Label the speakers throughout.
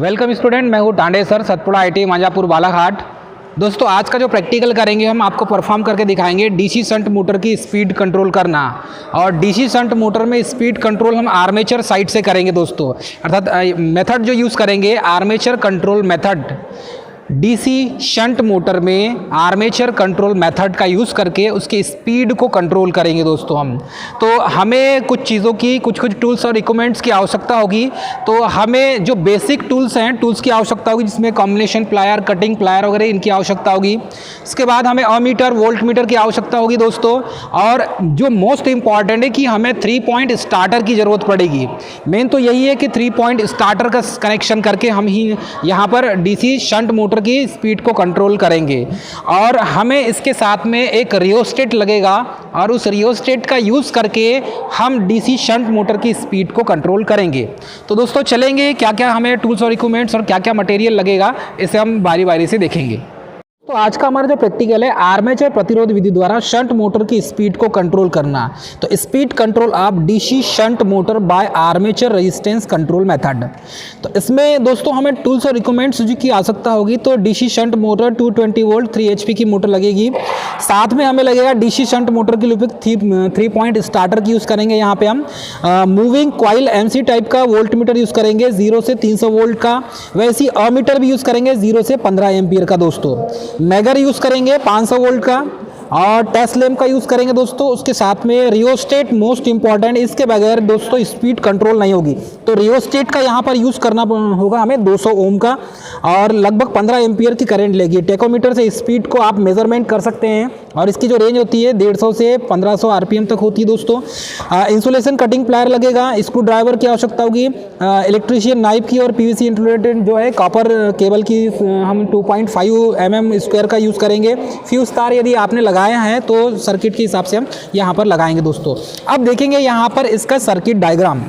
Speaker 1: Welcome student, मैं हूँ Tande sir, Satpura IT मांजापुर Balaghat. दोस्तों आज का जो प्रैक्टिकल करेंगे हम आपको परफॉर्म करके दिखाएंगे डीसी शंट मोटर की स्पीड कंट्रोल करना। और डीसी शंट मोटर में स्पीड कंट्रोल हम आर्मेचर साइड से करेंगे दोस्तों, अर्थात मेथड जो यूज़ करेंगे armature control method. DC shunt motor में आर्मेचर कंट्रोल मेथड का यूज़ करके उसकी स्पीड को कंट्रोल करेंगे दोस्तों हम। तो हमें कुछ चीज़ों की कुछ टूल्स और इक्विपमेंट्स की आवश्यकता होगी। तो हमें जो बेसिक टूल्स हैं, टूल्स की आवश्यकता होगी, जिसमें कॉम्बिनेशन प्लायर, कटिंग प्लायर वगैरह इनकी आवश्यकता होगी। इसके बाद हमें अमीटर, वोल्ट मीटर की आवश्यकता होगी दोस्तों। और जो मोस्ट इम्पॉर्टेंट है कि हमें 3 पॉइंट स्टार्टर की ज़रूरत पड़ेगी। मेन तो यही है कि 3 पॉइंट स्टार्टर का कनेक्शन करके हम ही यहाँ पर डीसी शंट मोटर की स्पीड को कंट्रोल करेंगे। और हमें इसके साथ में एक रियोस्टेट लगेगा और उस रियोस्टेट का यूज़ करके हम डीसी शंट मोटर की स्पीड को कंट्रोल करेंगे। तो दोस्तों चलेंगे क्या क्या हमें टूल्स और इक्विपमेंट्स और क्या क्या मटेरियल लगेगा, इसे हम बारी बारी से देखेंगे। तो आज का हमारा जो प्रैक्टिकल है आर्मेचर प्रतिरोध विधि द्वारा शंट मोटर की स्पीड को कंट्रोल करना। तो speed control of DC shunt motor by armature resistance control method. तो इसमें दोस्तों हमें टूल्स और इक्विपमेंट्स की आवश्यकता होगी। तो DC shunt motor 220 volt 3 HP की मोटर लगेगी। साथ में हमें लगेगा डीसी शंट मोटर के लिए 3 पॉइंट स्टार्टर की यूज़ करेंगे। यहाँ पे हम मूविंग कॉइल MC टाइप का वोल्ट मीटर यूज़ करेंगे 0 से 300 वोल्ट का। वैसे ही अमीटर भी यूज़ करेंगे 0 से 15 एम्पियर का दोस्तों। मैगर यूज़ करेंगे 500 वोल्ट का और टेस्ट लैम्प का यूज़ करेंगे दोस्तों। उसके साथ में रियोस्टेट मोस्ट इंपॉर्टेंट, इसके बगैर दोस्तों स्पीड कंट्रोल नहीं होगी। तो रियोस्टेट का यहाँ पर यूज़ करना होगा हमें 200 ओम का और लगभग 15 एम्पियर की करंट लेगी। टेकोमीटर से स्पीड को आप मेजरमेंट कर सकते हैं और इसकी जो रेंज होती है 150 से 1500 RPM तक होती है दोस्तों। इंसुलेशन कटिंग प्लायर लगेगा, स्क्रू ड्राइवर की आवश्यकता होगी, इलेक्ट्रीशियन नाइफ की और PVC इंसुलेटेड जो है कॉपर केबल की हम 2.5 mm स्क्वायर का यूज़ करेंगे। फ्यूज तार यदि आपने लगाया है तो सर्किट के हिसाब से हम यहाँ पर लगाएंगे दोस्तों। अब देखेंगे यहाँ पर इसका सर्किट डायग्राम,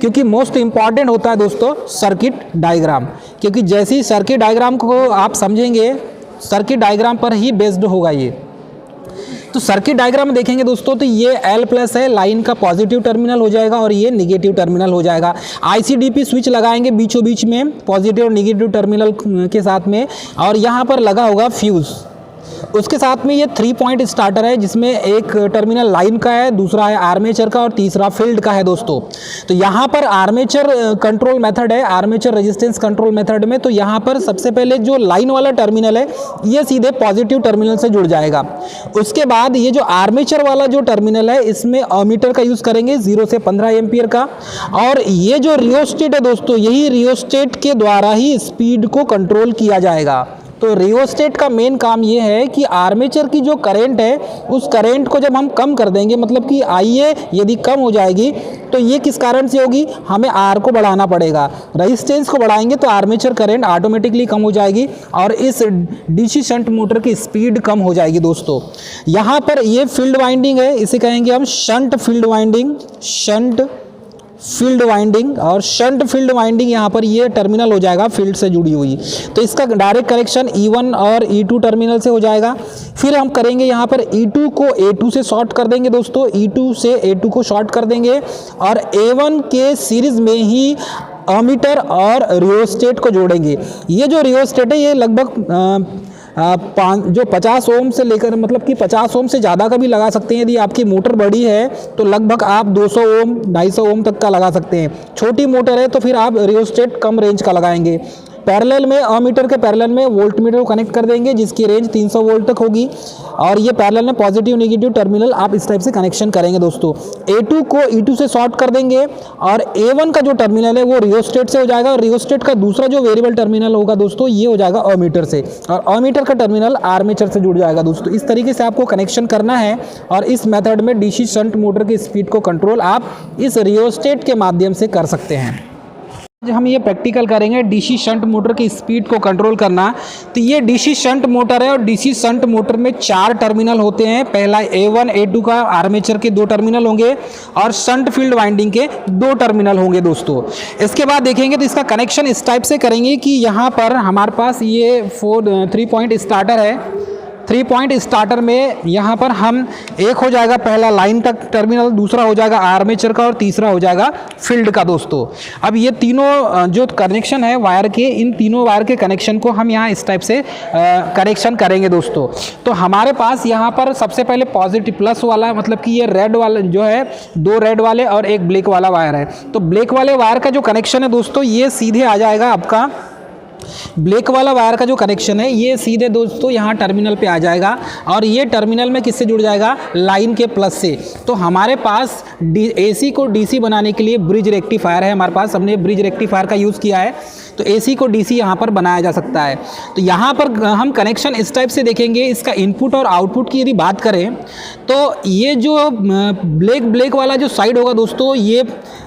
Speaker 1: क्योंकि मोस्ट इंपॉर्टेंट होता है दोस्तों सर्किट डायग्राम। क्योंकि जैसे ही सर्किट डायग्राम को आप समझेंगे, सर्किट डायग्राम पर ही बेस्ड होगा ये। तो सर्किट डायग्राम में देखेंगे दोस्तों, तो ये L+ है, लाइन का पॉजिटिव टर्मिनल हो जाएगा और ये निगेटिव टर्मिनल हो जाएगा। ICDP स्विच लगाएंगे बीचों बीच में पॉजिटिव और निगेटिव टर्मिनल के साथ में, और यहाँ पर लगा होगा फ्यूज़। उसके साथ में ये 3 पॉइंट स्टार्टर है, जिसमें एक टर्मिनल लाइन का है, दूसरा है आर्मेचर का और तीसरा फील्ड का है दोस्तों। तो यहाँ पर आर्मेचर कंट्रोल मेथड है, आर्मेचर रेजिस्टेंस कंट्रोल मेथड में। तो यहाँ पर सबसे पहले जो लाइन वाला टर्मिनल है ये सीधे पॉजिटिव टर्मिनल से जुड़ जाएगा। उसके बाद ये जो आर्मेचर वाला जो टर्मिनल है इसमें अमीटर का यूज़ करेंगे 0 से 15 एम्पियर का। और ये जो रियोस्टेट है दोस्तों, यही रियोस्टेट के द्वारा ही स्पीड को कंट्रोल किया जाएगा। तो रियोस्टेट का मेन काम ये है कि आर्मेचर की जो करंट है उस करंट को जब हम कम कर देंगे, मतलब कि IA यदि कम हो जाएगी तो ये किस कारण से होगी, हमें R को बढ़ाना पड़ेगा। रेजिस्टेंस को बढ़ाएंगे तो आर्मेचर करंट ऑटोमेटिकली कम हो जाएगी और इस डीसी शंट मोटर की स्पीड कम हो जाएगी दोस्तों। यहाँ पर ये फील्ड वाइंडिंग है, इसे कहेंगे हम shunt field winding, shunt field winding. और शंट फील्ड वाइंडिंग यहाँ पर ये टर्मिनल हो जाएगा फील्ड से जुड़ी हुई। तो इसका डायरेक्ट कनेक्शन E1 और E2 टर्मिनल से हो जाएगा। फिर हम करेंगे यहाँ पर E2 को A2 से शॉर्ट कर देंगे दोस्तों, E2 से A2 को शॉर्ट कर देंगे और A1 के सीरीज में ही अमीटर और रियोस्टेट को जोड़ेंगे। ये जो रियोस्टेट है ये लगभग जो 50 ओम से लेकर, मतलब कि 50 ओम से ज़्यादा का भी लगा सकते हैं। यदि आपकी मोटर बड़ी है तो लगभग आप 200 ओम 250 ओम तक का लगा सकते हैं। छोटी मोटर है तो फिर आप रियोस्टेट कम रेंज का लगाएंगे। पैरेलल में अमीटर के पैरेलल में वोल्ट मीटर को कनेक्ट कर देंगे, जिसकी रेंज 300 वोल्ट तक होगी। और ये पैरेलल में पॉजिटिव नेगेटिव टर्मिनल आप इस टाइप से कनेक्शन करेंगे दोस्तों। A2 को E2 से शॉर्ट कर देंगे और A1 का जो टर्मिनल है वो रियोस्टेट से हो जाएगा। और रियोस्टेट का दूसरा जो वेरिएबल टर्मिनल होगा दोस्तों ये हो जाएगा अमीटर से, और अमीटर का टर्मिनल आर्मेचर से जुड़ जाएगा दोस्तों। इस तरीके से आपको कनेक्शन करना है और इस मेथड में डीसी शंट मोटर की स्पीड को कंट्रोल आप इस रियोस्टेट के माध्यम से कर सकते हैं। हम ये प्रैक्टिकल करेंगे डीसी शंट मोटर की स्पीड को कंट्रोल करना। तो ये डीसी शंट मोटर है और डीसी शंट मोटर में 4 टर्मिनल होते हैं। पहला A1 A2 का आर्मेचर के 2 टर्मिनल होंगे और शंट फील्ड वाइंडिंग के 2 टर्मिनल होंगे दोस्तों। इसके बाद देखेंगे तो इसका कनेक्शन इस टाइप से करेंगे कि यहाँ पर हमारे पास ये 3 पॉइंट स्टार्टर है। 3 पॉइंट स्टार्टर में यहाँ पर हम एक हो जाएगा पहला लाइन का टर्मिनल, दूसरा हो जाएगा आर्मेचर का और तीसरा हो जाएगा फील्ड का दोस्तों। अब ये तीनों जो कनेक्शन है वायर के, इन तीनों वायर के कनेक्शन को हम यहाँ इस टाइप से कनेक्शन करेंगे दोस्तों। तो हमारे पास यहाँ पर सबसे पहले पॉजिटिव प्लस वाला, मतलब कि ये रेड वाला जो है, 2 रेड वाले और एक ब्लैक वाला वायर है। तो ब्लैक वाले वायर का जो कनेक्शन है दोस्तों, ये सीधे आ जाएगा आपका, ब्लैक वाला वायर का जो कनेक्शन है ये सीधे दोस्तों यहाँ टर्मिनल पे आ जाएगा और ये टर्मिनल में किससे जुड़ जाएगा, लाइन के प्लस से। तो हमारे पास एसी को डीसी बनाने के लिए ब्रिज रेक्टिफायर है हमारे पास, हमने ब्रिज रेक्टिफायर का यूज़ किया है। तो एसी को डीसी यहाँ पर बनाया जा सकता है। तो यहाँ पर हम कनेक्शन इस टाइप से देखेंगे। इसका इनपुट और आउटपुट की यदि बात करें तो ये जो ब्लैक वाला जो साइड होगा दोस्तों, ये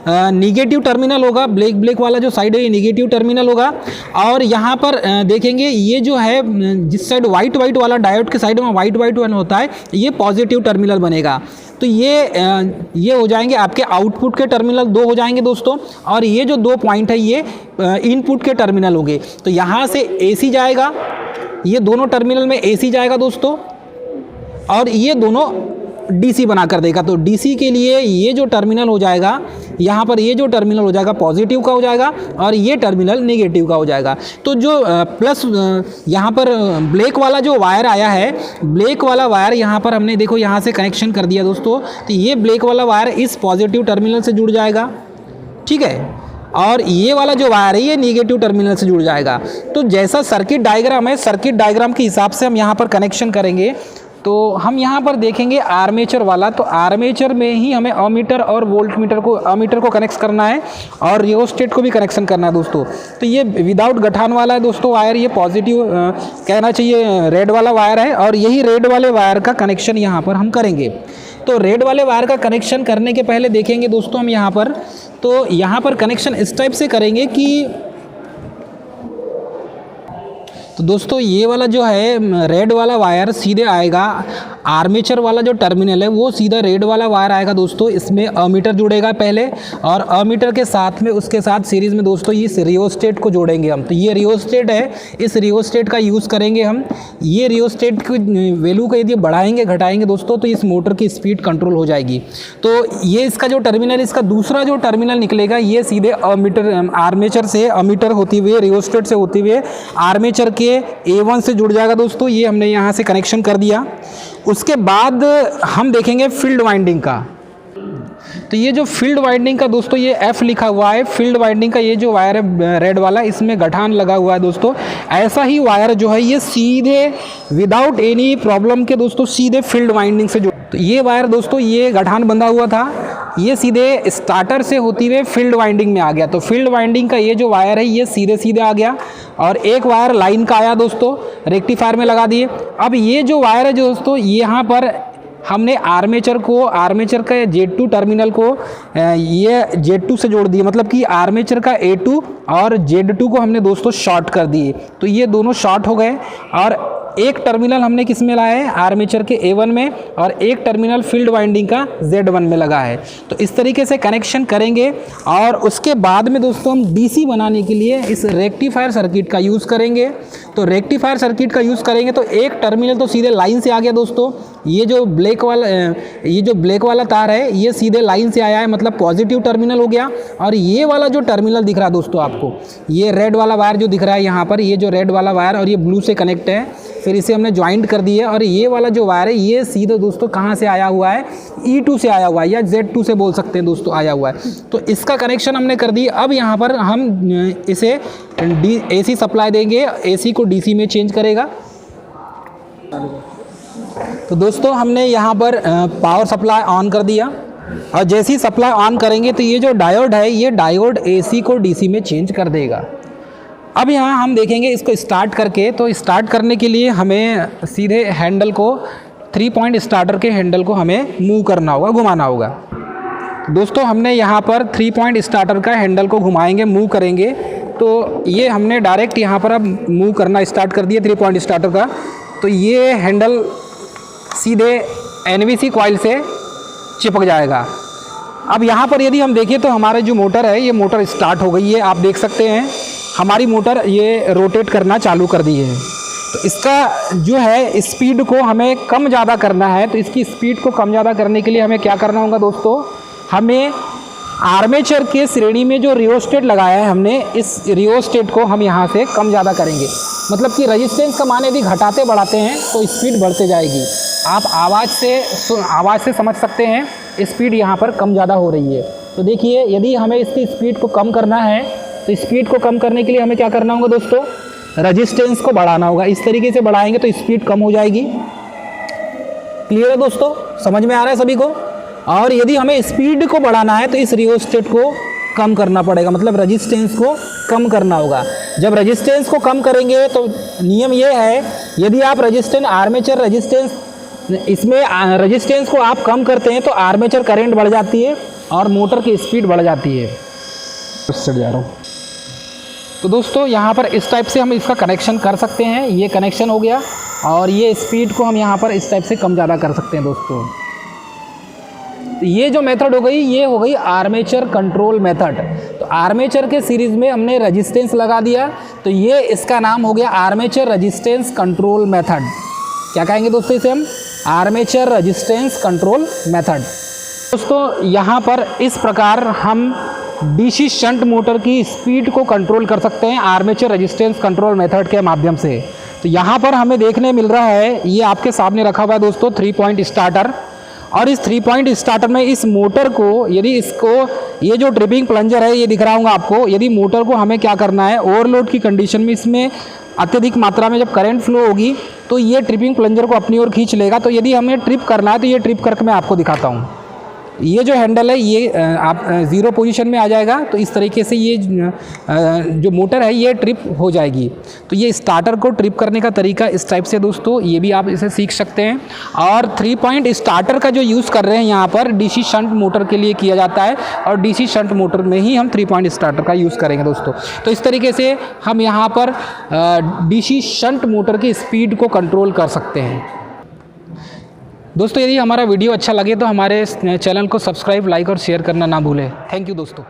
Speaker 1: निगेटिव टर्मिनल होगा। ब्लैक वाला जो साइड है ये निगेटिव टर्मिनल होगा। और यहाँ पर देखेंगे ये जो है, जिस साइड वाइट वाला डायोड के साइड में वाइट वाला होता है, ये पॉजिटिव टर्मिनल बनेगा। तो ये हो जाएंगे आपके आउटपुट के टर्मिनल 2 हो जाएंगे दोस्तों। और ये जो 2 पॉइंट है ये इनपुट के टर्मिनल होंगे। तो यहाँ से एसी जाएगा, ये दोनों टर्मिनल में एसी जाएगा दोस्तों, और ये दोनों डीसी बना कर देगा। तो डीसी के लिए ये जो टर्मिनल हो जाएगा, यहाँ पर ये जो टर्मिनल हो जाएगा पॉजिटिव का हो जाएगा और ये टर्मिनल नेगेटिव का हो जाएगा। तो जो प्लस यहाँ पर ब्लैक वाला जो वायर आया है, ब्लैक वाला वायर यहाँ पर हमने देखो यहाँ से कनेक्शन कर दिया दोस्तों। तो ये ब्लैक वाला वायर इस पॉजिटिव टर्मिनल से जुड़ जाएगा, ठीक है, और ये वाला जो वायर है ये नेगेटिव टर्मिनल से जुड़ जाएगा। तो जैसा सर्किट डायग्राम है, सर्किट डायग्राम के हिसाब से हम यहाँ पर कनेक्शन करेंगे। तो हम यहाँ पर देखेंगे आर्मेचर वाला। तो आर्मेचर में ही हमें अमीटर और वोल्ट मीटर को, अमीटर को कनेक्ट करना है और रियोस्टेट को भी कनेक्शन करना है दोस्तों। तो ये विदाउट गठान वाला है दोस्तों वायर, ये पॉजिटिव कहना चाहिए रेड वाला वायर है। और यही रेड वाले वायर का कनेक्शन यहाँ पर हम करेंगे। तो रेड वाले वायर का कनेक्शन करने के पहले देखेंगे दोस्तों हम यहाँ पर, तो यहाँ पर कनेक्शन इस टाइप से करेंगे कि, तो दोस्तों ये वाला जो है रेड वाला वायर सीधे आएगा, आर्मेचर वाला जो टर्मिनल है वो सीधा रेड वाला वायर आएगा दोस्तों। इसमें अमीटर जुड़ेगा पहले, और अमीटर के साथ में उसके साथ सीरीज़ में दोस्तों इस रियोस्टेट को जोड़ेंगे हम। तो ये रियोस्टेट है, इस रियोस्टेट का यूज़ करेंगे हम। ये रियोस्टेट की वैल्यू को यदि बढ़ाएंगे घटाएंगे दोस्तों तो इस मोटर की स्पीड कंट्रोल हो जाएगी। तो ये इसका जो टर्मिनल, इसका दूसरा जो टर्मिनल निकलेगा ये सीधे अमीटर, आर्मेचर से, अमीटर होती हुई रियोस्टेट से होती हुई आर्मेचर के A1 से जुड़ जाएगा दोस्तों। ये हमने यहाँ से कनेक्शन कर दिया। उसके बाद हम देखेंगे फील्ड वाइंडिंग का। तो ये जो फील्ड वाइंडिंग का दोस्तों ये F लिखा हुआ है, फील्ड वाइंडिंग का ये जो वायर है रेड वाला, इसमें गठान लगा हुआ है दोस्तों। ऐसा ही वायर जो है ये सीधे विदाउट एनी प्रॉब्लम के दोस्तों सीधे फील्ड वाइंडिंग से जुड़, तो ये वायर दोस्तों ये गठान बंधा हुआ था, ये सीधे स्टार्टर से होती हुए फील्ड वाइंडिंग में आ गया। तो फील्ड वाइंडिंग का ये जो वायर है ये सीधे आ गया, और एक वायर लाइन का आया दोस्तों, रेक्टिफायर में लगा दिए। अब ये जो वायर है दोस्तों, यहाँ पर हमने आर्मेचर को, आर्मेचर का Z2 टर्मिनल को ये Z2 से जोड़ दिए, मतलब कि आर्मेचर का A2 और Z2 को हमने दोस्तों शॉर्ट कर दिए। तो ये दोनों शॉर्ट हो गए, और एक टर्मिनल हमने किस में लाया है, आर्मेचर के A1 में, और एक टर्मिनल फील्ड वाइंडिंग का Z1 में लगा है। तो इस तरीके से कनेक्शन करेंगे, और उसके बाद में दोस्तों हम डीसी बनाने के लिए इस रेक्टिफायर सर्किट का यूज़ करेंगे। तो रेक्टिफायर सर्किट का यूज़ करेंगे तो एक टर्मिनल तो सीधे लाइन से आ गया दोस्तों। ये जो ब्लैक वाला तार है ये सीधे लाइन से आया है, मतलब पॉजिटिव टर्मिनल हो गया। और ये वाला जो टर्मिनल दिख रहा है दोस्तों आपको, ये रेड वाला वायर जो दिख रहा है यहाँ पर, ये जो रेड वाला वायर और ये ब्लू से कनेक्ट है, फिर इसे हमने ज्वाइंट कर दिया। और ये वाला जो वायर है ये सीधे दोस्तों कहाँ से आया हुआ है, E2 से आया हुआ है, या Z2 से बोल सकते हैं दोस्तों आया हुआ है। तो इसका कनेक्शन हमने कर दी। अब यहाँ पर हम इसे AC सप्लाई देंगे, AC को DC में चेंज करेगा। तो दोस्तों हमने यहाँ पर पावर सप्लाई ऑन कर दिया, और जैसे ही सप्लाई ऑन करेंगे तो ये जो डायोड है ये डायोड AC को DC में चेंज कर देगा। अब यहाँ हम देखेंगे इसको स्टार्ट करके। तो स्टार्ट करने के लिए हमें सीधे हैंडल को, 3 पॉइंट स्टार्टर के हैंडल को हमें मूव करना होगा, घुमाना होगा। दोस्तों हमने यहाँ पर 3 पॉइंट स्टार्टर का हैंडल को घुमाएंगे, मूव करेंगे। तो ये हमने डायरेक्ट यहाँ पर अब मूव करना स्टार्ट कर दिया 3 पॉइंट स्टार्टर का। तो ये हैंडल सीधे NVC कॉइल से चिपक जाएगा। अब यहाँ पर यदि हम देखें तो हमारे जो मोटर है ये मोटर स्टार्ट हो गई है। आप देख सकते हैं हमारी मोटर ये रोटेट करना चालू कर दी है। तो इसका जो है स्पीड को हमें कम ज़्यादा करना है। तो इसकी स्पीड को कम ज़्यादा करने के लिए हमें क्या करना होगा दोस्तों, हमें आर्मेचर के श्रेणी में जो रियोस्टेट लगाया है हमने, इस रियोस्टेट को हम यहाँ से कम ज़्यादा करेंगे। मतलब कि रेजिस्टेंस का मान यदि घटाते बढ़ाते हैं तो स्पीड बढ़ते जाएगी। आप आवाज़ से समझ सकते हैं स्पीड यहाँ पर कम ज़्यादा हो रही है। तो देखिए, यदि हमें इसकी स्पीड को कम करना है तो स्पीड को कम करने के लिए हमें क्या करना होगा दोस्तों, रेजिस्टेंस को बढ़ाना होगा। इस तरीके से बढ़ाएंगे तो स्पीड कम हो जाएगी। क्लियर है दोस्तों, समझ में आ रहा है सभी को। और यदि हमें स्पीड को बढ़ाना है तो इस रियोस्टेट को कम करना पड़ेगा, मतलब रेजिस्टेंस को कम करना होगा। जब रेजिस्टेंस को कम करेंगे तो नियम ये है, यदि आप आर्मेचर रेजिस्टेंस, इसमें रेजिस्टेंस को आप कम करते हैं तो आर्मेचर करंट बढ़ जाती है और मोटर की स्पीड बढ़ जाती है। उससे जा रहा हूँ। तो दोस्तों यहाँ पर इस टाइप से हम इसका कनेक्शन कर सकते हैं। ये कनेक्शन हो गया और ये स्पीड को हम यहाँ पर इस टाइप से कम ज़्यादा कर सकते हैं दोस्तों। तो ये जो मेथड हो गई, ये हो गई आर्मेचर कंट्रोल मेथड। तो आर्मेचर के सीरीज़ में हमने रेजिस्टेंस लगा दिया, तो ये इसका नाम हो गया आर्मेचर रेजिस्टेंस कंट्रोल मेथड। क्या कहेंगे दोस्तों इसे हम, आर्मेचर रेजिस्टेंस कंट्रोल मेथड। दोस्तों यहाँ पर इस प्रकार हम डीसी शंट मोटर की स्पीड को कंट्रोल कर सकते हैं आर्मेचर रेजिस्टेंस कंट्रोल मेथड के माध्यम से। तो यहाँ पर हमें देखने मिल रहा है, ये आपके सामने रखा हुआ है दोस्तों 3 पॉइंट स्टार्टर। और इस 3 पॉइंट स्टार्टर में इस मोटर को, यदि इसको, ये जो ट्रिपिंग प्लंजर है ये दिख रहा होगा आपको, यदि मोटर को हमें क्या करना है, ओवरलोड की कंडीशन में इसमें अत्यधिक मात्रा में जब करंट फ्लो होगी तो ये ट्रिपिंग प्लंजर को अपनी ओर खींच लेगा। तो यदि हमें ट्रिप करना है तो ये ट्रिप करके मैं आपको दिखाता हूँ। ये जो हैंडल है ये आप 0 पोजीशन में आ जाएगा। तो इस तरीके से ये जो मोटर है ये ट्रिप हो जाएगी। तो ये स्टार्टर को ट्रिप करने का तरीका इस टाइप से दोस्तों, ये भी आप इसे सीख सकते हैं। और 3 पॉइंट स्टार्टर का जो यूज़ कर रहे हैं यहाँ पर डीसी शंट मोटर के लिए किया जाता है और डीसी शंट मोटर में ही हम 3 पॉइंट स्टार्टर का यूज़ करेंगे दोस्तों। तो इस तरीके से हम यहाँ पर डीसी शंट मोटर की स्पीड को कंट्रोल कर सकते हैं। दोस्तों यदि हमारा वीडियो अच्छा लगे तो हमारे चैनल को सब्सक्राइब, लाइक और शेयर करना ना भूलें। थैंक यू दोस्तों।